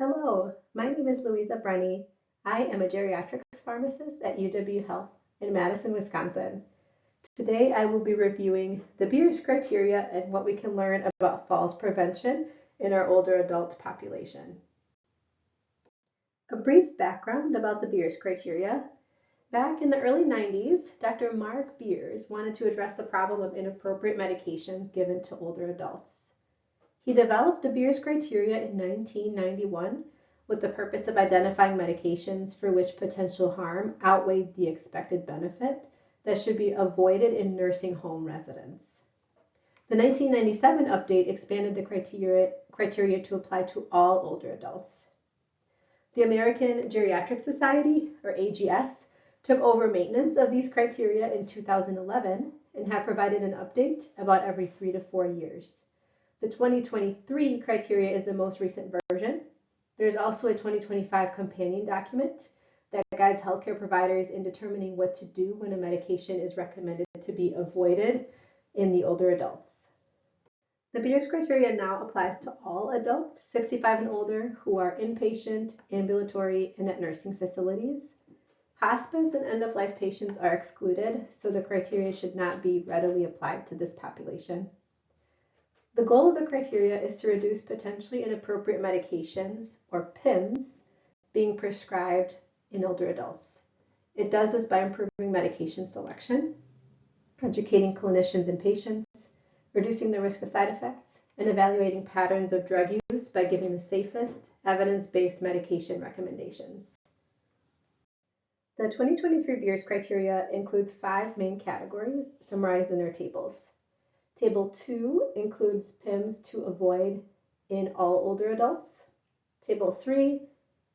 Hello, my name is Louisa Brenny. I am a geriatrics pharmacist at UW Health in Madison, Wisconsin. Today I will be reviewing the Beers criteria and what we can learn about falls prevention in our older adult population. A brief background about the Beers criteria. Back in the early 90s, Dr. Mark Beers wanted to address the problem of inappropriate medications given to older adults. He developed the Beers criteria in 1991 with the purpose of identifying medications for which potential harm outweighed the expected benefit that should be avoided in nursing home residents. The 1997 update expanded the criteria to apply to all older adults. The American Geriatric Society, or AGS, took over maintenance of these criteria in 2011 and have provided an update about every 3 to 4 years. The 2023 criteria is the most recent version. There's also a 2025 companion document that guides healthcare providers in determining what to do when a medication is recommended to be avoided in the older adults. The Beers criteria now applies to all adults 65 and older who are inpatient, ambulatory, and at nursing facilities. Hospice and end-of-life patients are excluded, so the criteria should not be readily applied to this population. The goal of the criteria is to reduce potentially inappropriate medications, or PIMS, being prescribed in older adults. It does this by improving medication selection, educating clinicians and patients, reducing the risk of side effects, and evaluating patterns of drug use by giving the safest, evidence-based medication recommendations. The 2023 Beers criteria includes 5 main categories summarized in their tables. Table 2 includes PIMS to avoid in all older adults. Table 3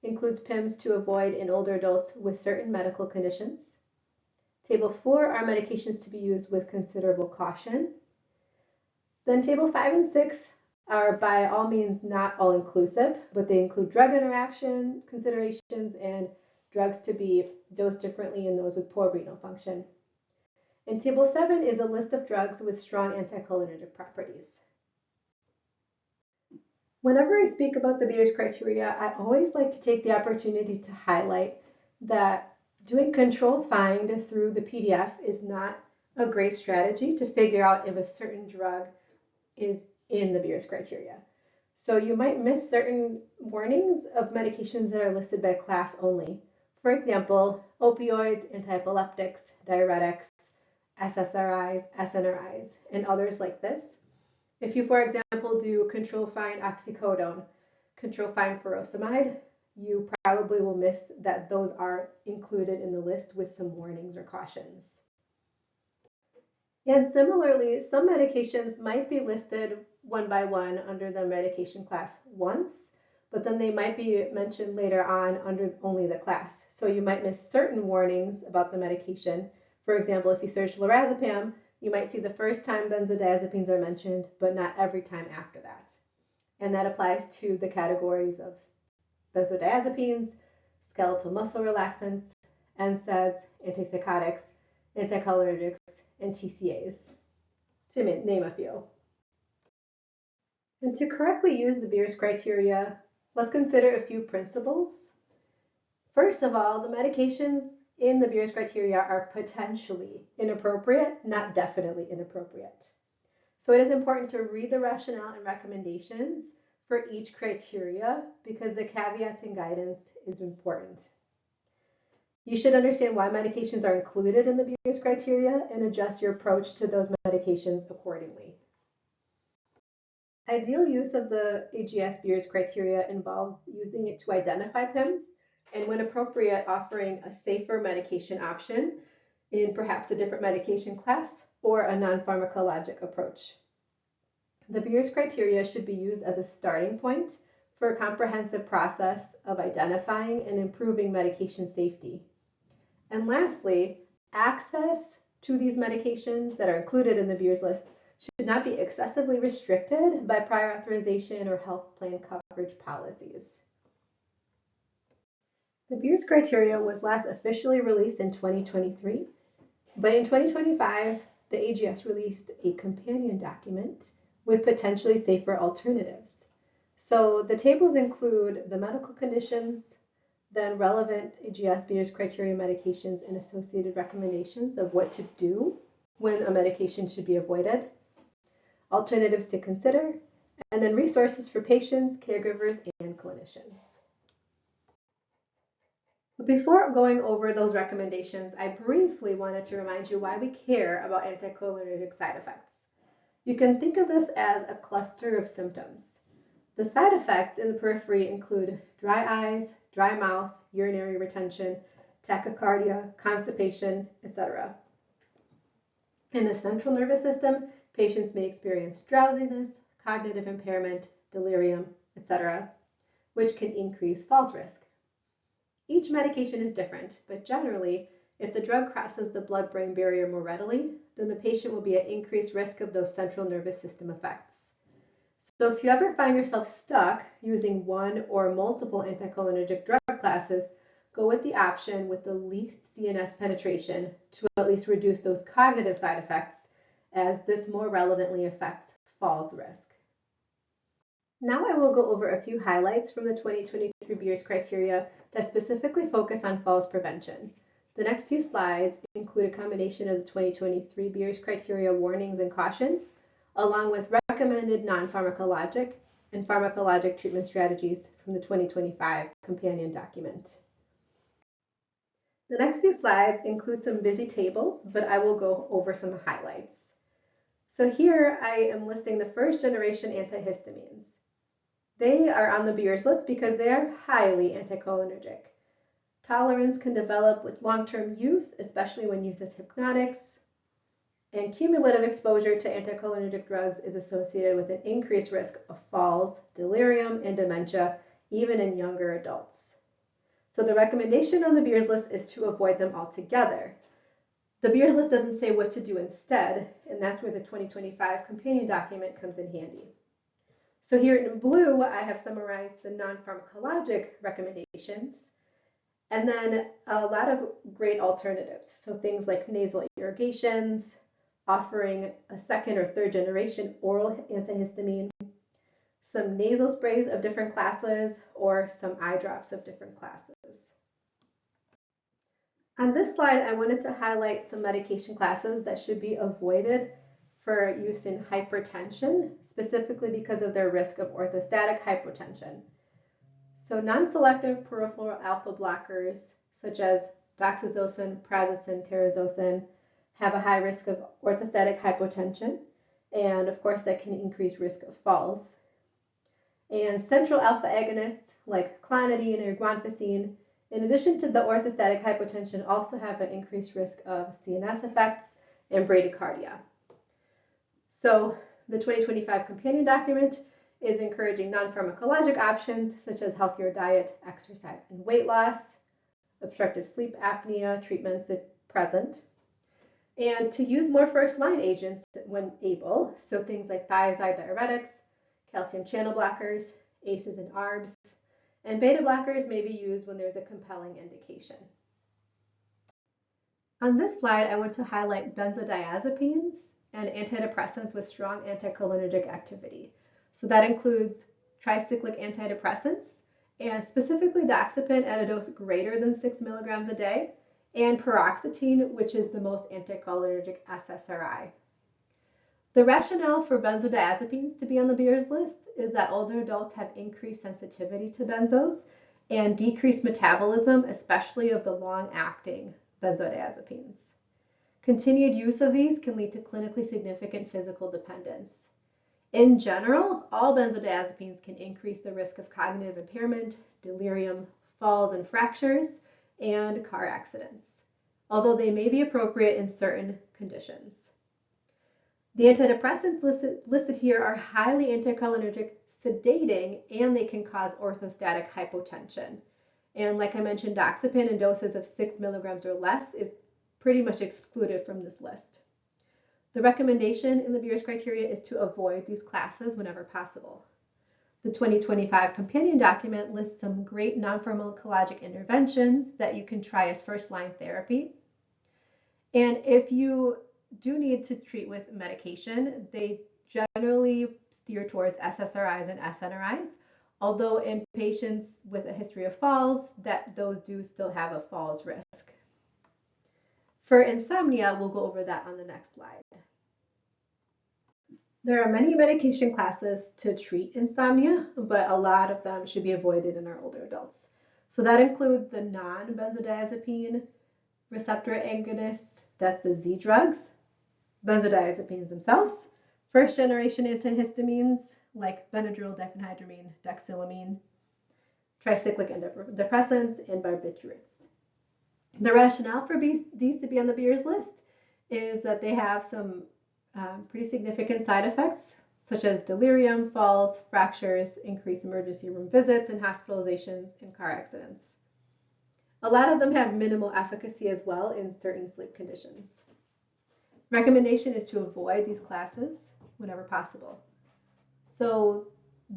includes PIMS to avoid in older adults with certain medical conditions. Table 4 are medications to be used with considerable caution. Then Table 5 and 6 are by all means not all inclusive, but they include drug interaction considerations and drugs to be dosed differently in those with poor renal function. And Table 7 is a list of drugs with strong anticholinergic properties. Whenever I speak about the Beers criteria, I always like to take the opportunity to highlight that doing control find through the PDF is not a great strategy to figure out if a certain drug is in the Beers criteria. So you might miss certain warnings of medications that are listed by class only. For example, opioids, antiepileptics, diuretics, SSRIs, SNRIs, and others like this. If you, for example, do control find oxycodone, control find furosemide, you probably will miss that those are included in the list with some warnings or cautions. And similarly, some medications might be listed one by one under the medication class once, but then they might be mentioned later on under only the class. So you might miss certain warnings about the medication. For example, if you search lorazepam, you might see the first time benzodiazepines are mentioned, but not every time after that. And that applies to the categories of benzodiazepines, skeletal muscle relaxants, NSAIDs, antipsychotics, anticholinergics, and TCAs, to name a few. And to correctly use the Beers criteria, let's consider a few principles. First of all, the medications in the Beers criteria are potentially inappropriate, not definitely inappropriate. So it is important to read the rationale and recommendations for each criteria because the caveats and guidance is important. You should understand why medications are included in the Beers criteria and adjust your approach to those medications accordingly. Ideal use of the AGS Beers criteria involves using it to identify PIMS and, when appropriate, offering a safer medication option in perhaps a different medication class or a non-pharmacologic approach. The Beers criteria should be used as a starting point for a comprehensive process of identifying and improving medication safety. And lastly, access to these medications that are included in the Beers list should not be excessively restricted by prior authorization or health plan coverage policies. The Beers criteria was last officially released in 2023, but in 2025, the AGS released a companion document with potentially safer alternatives. So the tables include the medical conditions, then relevant AGS-Beers criteria medications and associated recommendations of what to do when a medication should be avoided, alternatives to consider, and then resources for patients, caregivers, and clinicians. But before going over those recommendations, I briefly wanted to remind you why we care about anticholinergic side effects. You can think of this as a cluster of symptoms. The side effects in the periphery include dry eyes, dry mouth, urinary retention, tachycardia, constipation, etc. In the central nervous system, patients may experience drowsiness, cognitive impairment, delirium, etc., which can increase falls risk. Each medication is different, but generally, if the drug crosses the blood-brain barrier more readily, then the patient will be at increased risk of those central nervous system effects. So if you ever find yourself stuck using one or multiple anticholinergic drug classes, go with the option with the least CNS penetration to at least reduce those cognitive side effects, as this more relevantly affects falls risk. Now I will go over a few highlights from the 2023 Beers criteria that specifically focus on falls prevention. The next few slides include a combination of the 2023 Beers criteria warnings and cautions, along with recommended non-pharmacologic and pharmacologic treatment strategies from the 2025 companion document. The next few slides include some busy tables, but I will go over some highlights. So here I am listing the first generation antihistamines. They are on the Beers list because they are highly anticholinergic. Tolerance can develop with long-term use, especially when used as hypnotics, and cumulative exposure to anticholinergic drugs is associated with an increased risk of falls, delirium, and dementia, even in younger adults. So the recommendation on the Beers list is to avoid them altogether. The Beers list doesn't say what to do instead, and that's where the 2025 companion document comes in handy. So here in blue, I have summarized the non-pharmacologic recommendations, and then a lot of great alternatives. So things like nasal irrigations, offering a second or third generation oral antihistamine, some nasal sprays of different classes, or some eye drops of different classes. On this slide, I wanted to highlight some medication classes that should be avoided for use in hypertension, specifically because of their risk of orthostatic hypotension. So non-selective peripheral alpha blockers, such as doxazosin, prazosin, terazosin, have a high risk of orthostatic hypotension, and of course that can increase risk of falls. And central alpha agonists like clonidine or guanfacine, in addition to the orthostatic hypotension, also have an increased risk of CNS effects and bradycardia. So the 2025 companion document is encouraging non-pharmacologic options such as healthier diet, exercise, and weight loss, obstructive sleep apnea treatments if present, and to use more first-line agents when able, so things like thiazide diuretics, calcium channel blockers, ACEs and ARBs, and beta blockers may be used when there's a compelling indication. On this slide, I want to highlight benzodiazepines and antidepressants with strong anticholinergic activity. So that includes tricyclic antidepressants, and specifically doxepin at a dose greater than 6 milligrams a day, and paroxetine, which is the most anticholinergic SSRI. The rationale for benzodiazepines to be on the Beers list is that older adults have increased sensitivity to benzos and decreased metabolism, especially of the long-acting benzodiazepines. Continued use of these can lead to clinically significant physical dependence. In general, all benzodiazepines can increase the risk of cognitive impairment, delirium, falls and fractures, and car accidents, although they may be appropriate in certain conditions. The antidepressants listed here are highly anticholinergic, sedating, and they can cause orthostatic hypotension. And like I mentioned, doxepin in doses of 6 milligrams or less is pretty much excluded from this list. The recommendation in the Beers criteria is to avoid these classes whenever possible. The 2025 companion document lists some great non-pharmacologic interventions that you can try as first-line therapy. And if you do need to treat with medication, they generally steer towards SSRIs and SNRIs, although in patients with a history of falls, those do still have a falls risk. For insomnia, we'll go over that on the next slide. There are many medication classes to treat insomnia, but a lot of them should be avoided in our older adults. So that includes the non-benzodiazepine receptor agonists, that's the Z drugs, benzodiazepines themselves, first generation antihistamines like Benadryl, diphenhydramine, doxylamine, tricyclic antidepressants, and barbiturates. The rationale for these to be on the Beers list is that they have some pretty significant side effects, such as delirium, falls, fractures, increased emergency room visits, and hospitalizations in car accidents. A lot of them have minimal efficacy as well in certain sleep conditions. Recommendation is to avoid these classes whenever possible. So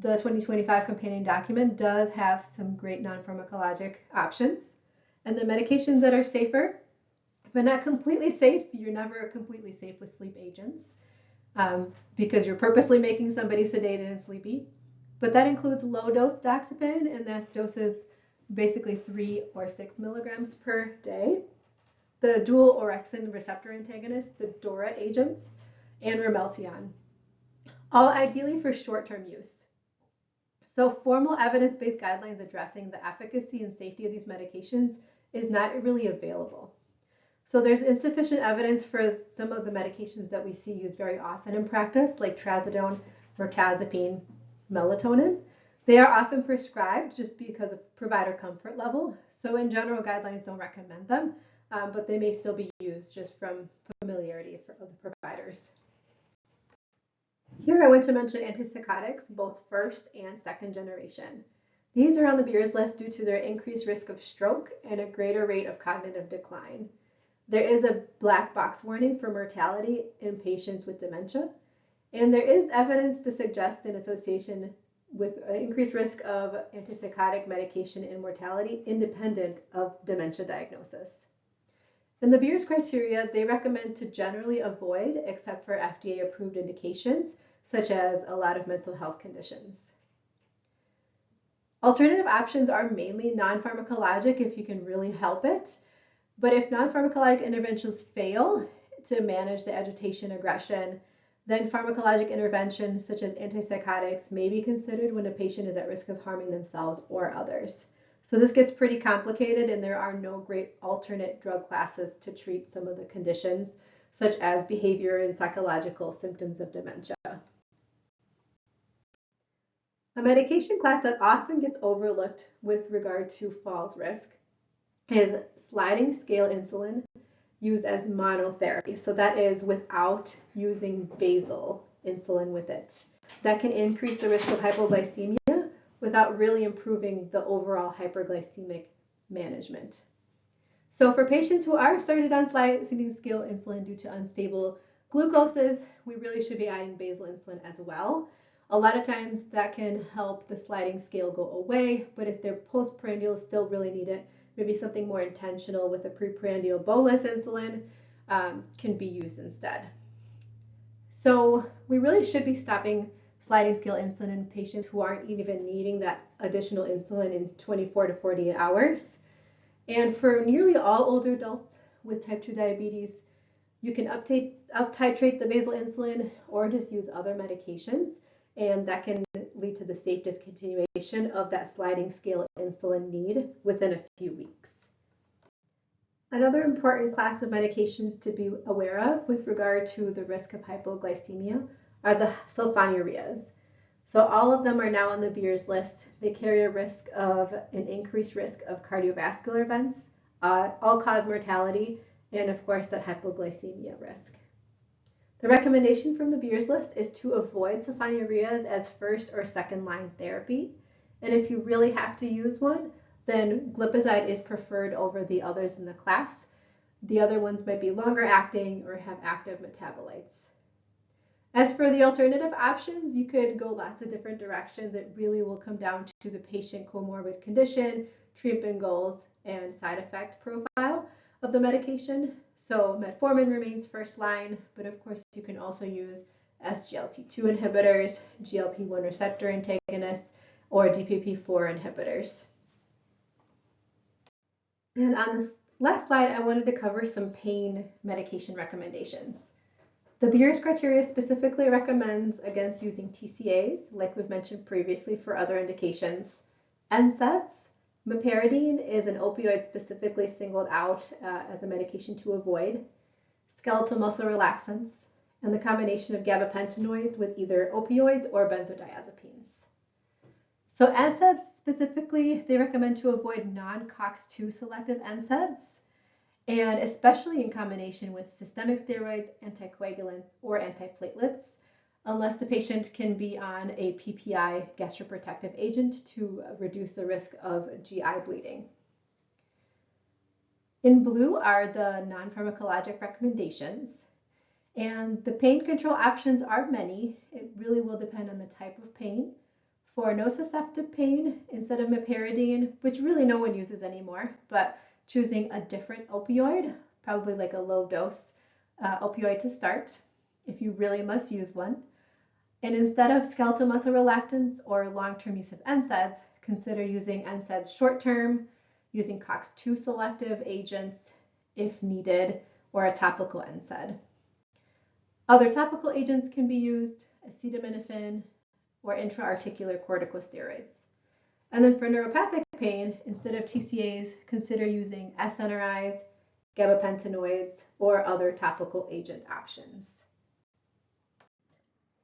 the 2025 companion document does have some great non-pharmacologic options, and the medications that are safer, but not completely safe. You're never completely safe with sleep agents because you're purposely making somebody sedated and sleepy. But that includes low-dose doxepin, and that's doses basically 3 or 6 milligrams per day. The dual orexin receptor antagonists, the DORA agents, and Ramelteon, all ideally for short-term use. So formal evidence-based guidelines addressing the efficacy and safety of these medications is not really available. So there's insufficient evidence for some of the medications that we see used very often in practice, like trazodone, mirtazapine, melatonin. They are often prescribed just because of provider comfort level. So in general, guidelines don't recommend them, but they may still be used just from familiarity of the providers. Here I want to mention antipsychotics, both first and second generation. These are on the Beers list due to their increased risk of stroke and a greater rate of cognitive decline. There is a black box warning for mortality in patients with dementia, and there is evidence to suggest an association with an increased risk of antipsychotic medication and mortality independent of dementia diagnosis. In the Beers criteria, they recommend to generally avoid except for FDA-approved indications, such as a lot of mental health conditions. Alternative options are mainly non-pharmacologic if you can really help it. But if non-pharmacologic interventions fail to manage the agitation aggression, then pharmacologic intervention such as antipsychotics may be considered when a patient is at risk of harming themselves or others. So this gets pretty complicated, and there are no great alternate drug classes to treat some of the conditions, such as behavior and psychological symptoms of dementia. A medication class that often gets overlooked with regard to falls risk is sliding scale insulin used as monotherapy. So that is without using basal insulin with it. That can increase the risk of hypoglycemia without really improving the overall hyperglycemic management. So for patients who are started on sliding scale insulin due to unstable glucoses, we really should be adding basal insulin as well. A lot of times that can help the sliding scale go away, but if they're postprandial, still really need it, maybe something more intentional with a preprandial bolus insulin can be used instead. So we really should be stopping sliding scale insulin in patients who aren't even needing that additional insulin in 24 to 48 hours. And for nearly all older adults with type 2 diabetes, you can up-titrate the basal insulin or just use other medications, and that can lead to the safe discontinuation of that sliding scale insulin need within a few weeks. Another important class of medications to be aware of with regard to the risk of hypoglycemia are the sulfonylureas. So all of them are now on the Beers list. They carry a risk of an increased risk of cardiovascular events, all-cause mortality, and of course that hypoglycemia risk. The recommendation from the Beers list is to avoid sulfonylureas as first or second line therapy. And if you really have to use one, then glipizide is preferred over the others in the class. The other ones might be longer acting or have active metabolites. As for the alternative options, you could go lots of different directions. It really will come down to the patient comorbid condition, treatment goals, and side effect profile of the medication. So metformin remains first line, but of course you can also use SGLT2 inhibitors, GLP-1 receptor antagonists, or DPP-4 inhibitors. And on this last slide, I wanted to cover some pain medication recommendations. The Beers criteria specifically recommends against using TCAs, like we've mentioned previously for other indications. NSAIDs, meperidine is an opioid specifically singled out as a medication to avoid. Skeletal muscle relaxants, and the combination of gabapentinoids with either opioids or benzodiazepines. So NSAIDs specifically, they recommend to avoid non-COX-2 selective NSAIDs, and especially in combination with systemic steroids, anticoagulants, or antiplatelets, unless the patient can be on a PPI gastroprotective agent to reduce the risk of GI bleeding. In blue are the non-pharmacologic recommendations, and the pain control options are many. It really will depend on the type of pain. For nociceptive pain, instead of meperidine, which really no one uses anymore, but choosing a different opioid, probably like a low dose opioid to start, if you really must use one. And instead of skeletal muscle relaxants or long-term use of NSAIDs, consider using NSAIDs short-term, using COX-2 selective agents if needed, or a topical NSAID. Other topical agents can be used, acetaminophen, or intra-articular corticosteroids. And then for neuropathic pain, instead of TCAs, consider using SNRIs, gabapentinoids, or other topical agent options.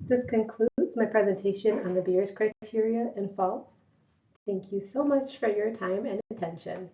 This concludes my presentation on the Beers criteria and faults. Thank you so much for your time and attention.